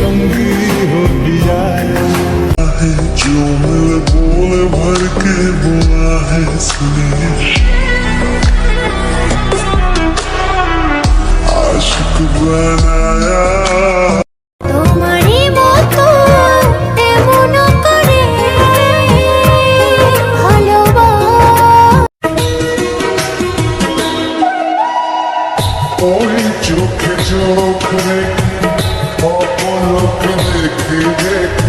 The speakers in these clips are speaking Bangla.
संगी हो दिया है जो मेरे बोल भर के बोला है सुनिए आशिक बनाया ওই চোখে চোখ রেখে অপলক দেখে দেখে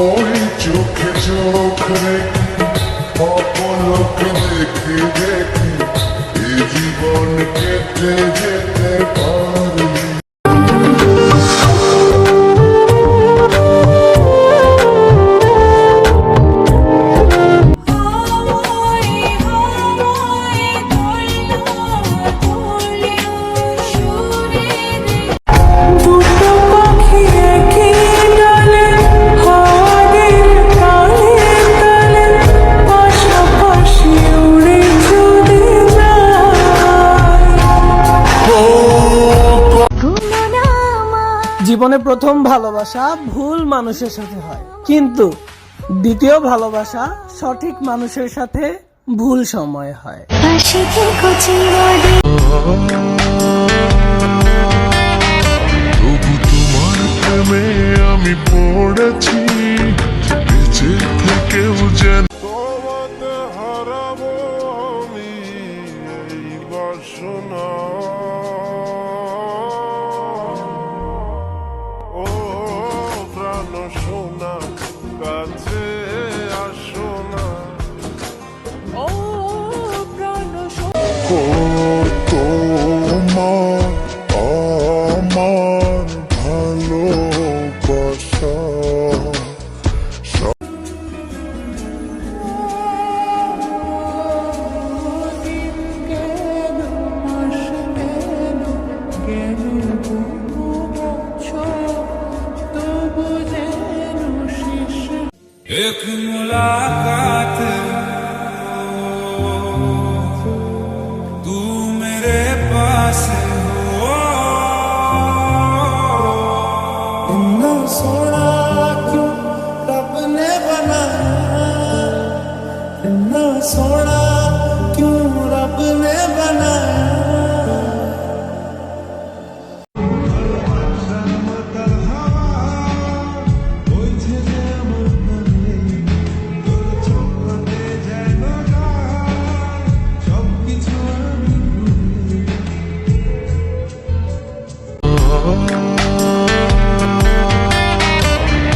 ওই চোখে চোখ রেখে অপলক দেখে দেখে এই জীবন কেটে যেতে পারি জীবনে প্রথম ভালোবাসা ভুল মানুষের সাথে হয়, কিন্তু দ্বিতীয় ভালোবাসা সঠিক মানুষের সাথে ভুল সময়ে হয়। তবু তোমার প্রেমে আমি পড়েছি বেঁচে থেকেও যেন তোমাতে হারাবো আমি এই বাসনা ও প্রাণ সোনা কাছে আসো না ও প্রাণ তোমার আমার ভালোবাসা एक मुलाकात तू मेरे पास हो इतना सोना क्यों रब ने बनाया इतना सोना क्यों रब ने बनाया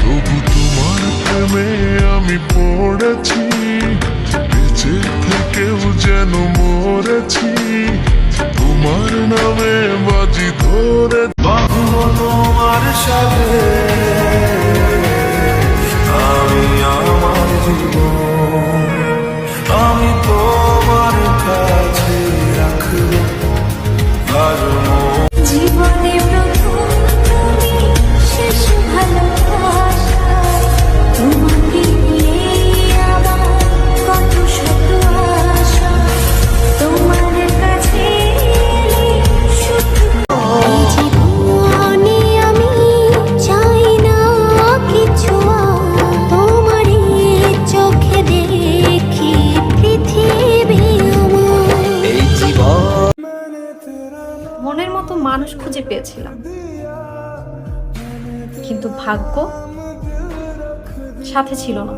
তবু তোমার প্রেমে আমি পড়েছি বেঁচে থেকেও যেন মরেছি তোমার নামে বাজি ধরে বাঁধবো তোমার সাথে আমি আমার জীবন আমি তোমার কাছে রাখবো আর জীবনে প্রথম তুমি শেষ ভালোবাসা তোমাকে নিয়ে আমার কত শত আশা তোমার কাছে শুধু এই জীবনে আমি চাই না কিছু তোমার চোখে দেখি পৃথিবী আমার মনের মতো মানুষ খুঁজে পেয়েছিলাম, কিন্তু ভাগ্য সাথে ছিল না।